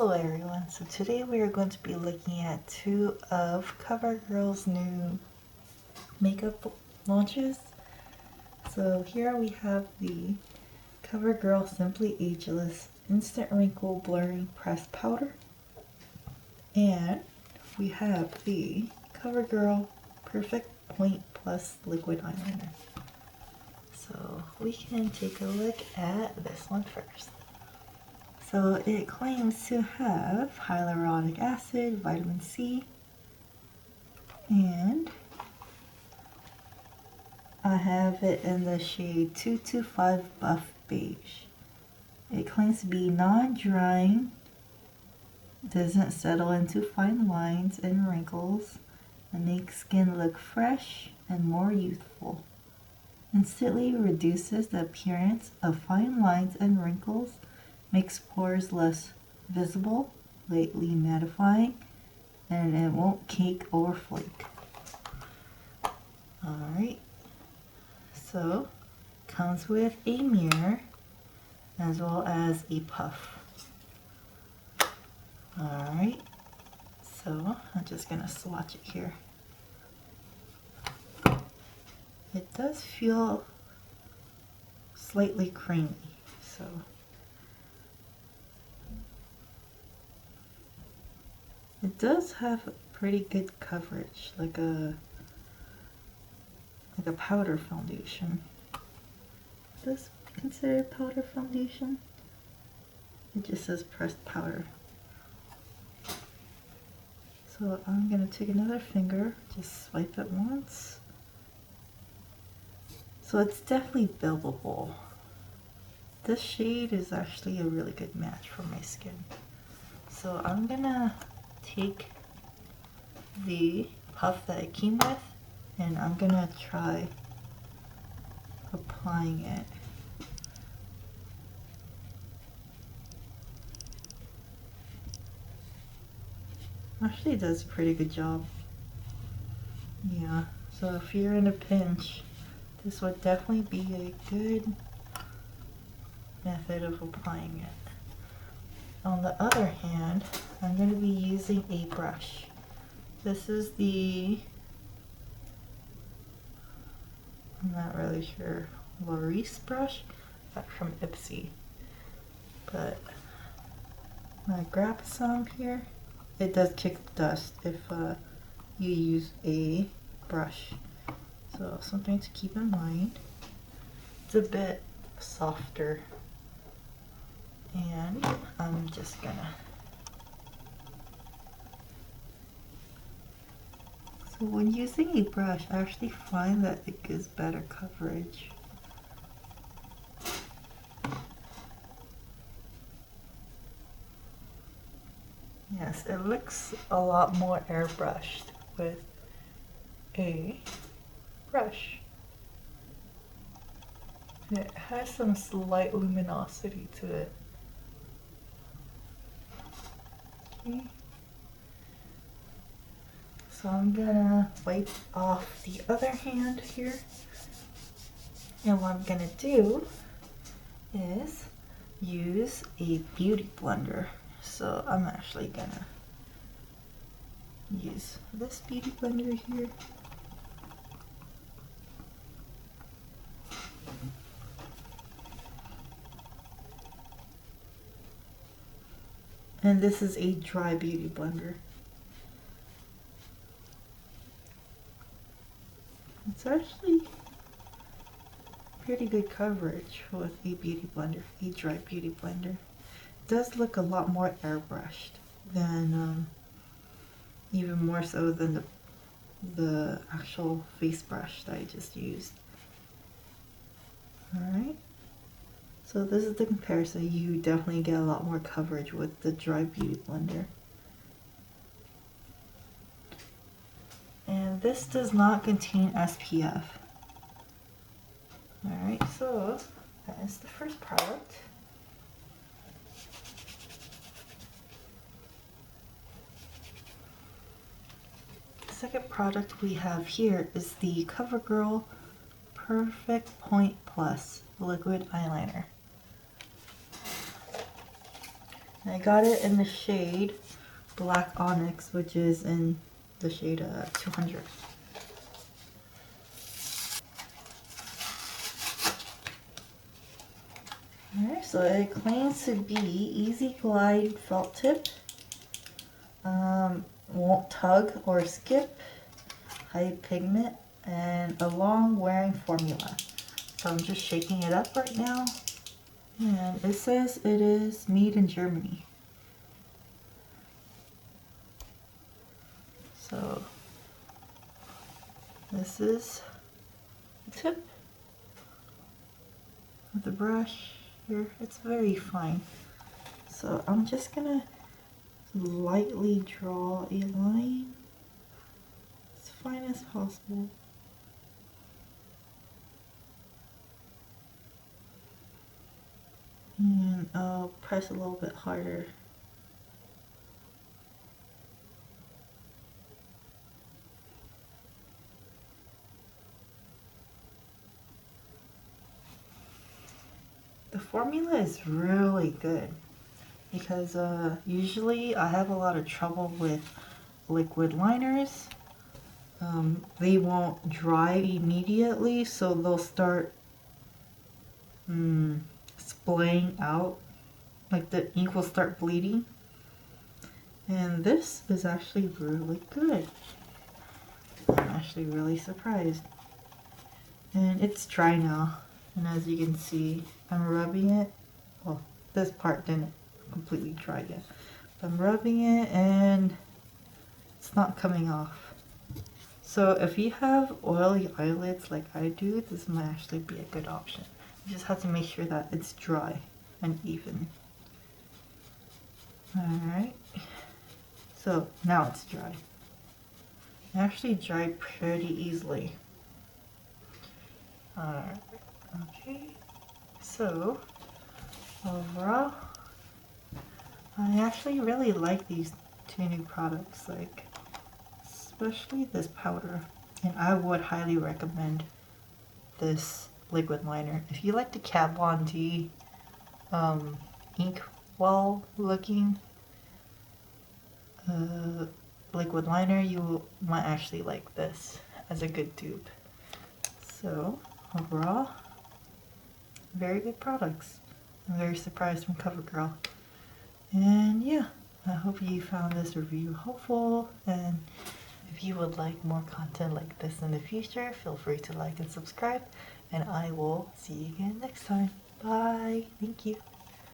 Hello everyone, so today we are going to be looking at two of Covergirl's new makeup launches. So here we have the Covergirl Simply Ageless Instant Wrinkle Blurring Pressed Powder. And we have the Covergirl Perfect Point Plus Liquid Eyeliner. So we can take a look at this one first. So it claims to have hyaluronic acid, vitamin C, and I have it in the shade 225 Buff Beige. It claims to be non-drying, doesn't settle into fine lines and wrinkles, and makes skin look fresh and more youthful. Instantly reduces the appearance of fine lines and wrinkles, makes pores less visible, lightly mattifying, and it won't cake or flake. Alright, so comes with a mirror as well as a puff. Alright, so I'm just gonna swatch it here. It does feel slightly creamy, so it does have pretty good coverage, like a powder foundation. Is this considered powder foundation? It just says pressed powder. So I'm gonna take another finger, just swipe it once. So it's definitely buildable. This shade is actually a really good match for my skin. So I'm gonna take the puff that it came with and I'm gonna try applying it. Actually it does a pretty good job. Yeah, so if you're in a pinch, this would definitely be a good method of applying it. On the other hand, I'm going to be using a brush. This is the, I'm not really sure, Laurice brush from Ipsy. But I'm going to grab some here. It does kick dust if you use a brush. So something to keep in mind. It's a bit softer. And I'm just gonna, so when using a brush, I actually find that it gives better coverage. Yes, it looks a lot more airbrushed with a brush. It has some slight luminosity to it. Okay. So I'm gonna wipe off the other hand here. And what I'm gonna do is use a beauty blender. So I'm actually gonna use this beauty blender here. And this is a dry beauty blender. It's actually pretty good coverage with a beauty blender, a dry beauty blender. It does look a lot more airbrushed than, even more so than the actual face brush that I just used. Alright. So this is the comparison. You definitely get a lot more coverage with the dry beauty blender. And this does not contain SPF. Alright, so that is the first product. The second product we have here is the Covergirl Perfect Point Plus Liquid Eyeliner. I got it in the shade Black Onyx, which is in the shade 200. Alright, so it claims to be easy glide felt tip, won't tug or skip, high pigment, and a long wearing formula. So I'm just shaking it up right now, and it says it is made in Germany. So this is the tip of the brush here. It's very fine. So I'm just gonna lightly draw a line as fine as possible. And I'll press a little bit harder. The formula is really good because usually I have a lot of trouble with liquid liners. They won't dry immediately, so they'll start splaying out, like the ink will start bleeding. And this is actually really good. I'm actually really surprised. And it's dry now, and as you can see, I'm rubbing it. Well, this part didn't completely dry yet. But I'm rubbing it and it's not coming off. So if you have oily eyelids like I do, this might actually be a good option. You just have to make sure that it's dry and even. Alright, so now it's dry. It actually dried pretty easily. Alright, okay, so overall, I actually really like these two new products, like especially this powder, and I would highly recommend this liquid liner. If you like the Kat Von D ink well looking liquid liner, you might actually like this as a good dupe. So overall, very good products. I'm very surprised from Covergirl. And yeah, I hope you found this review helpful, and if you would like more content like this in the future, feel free to like and subscribe, and I will see you again next time. Bye. Thank you.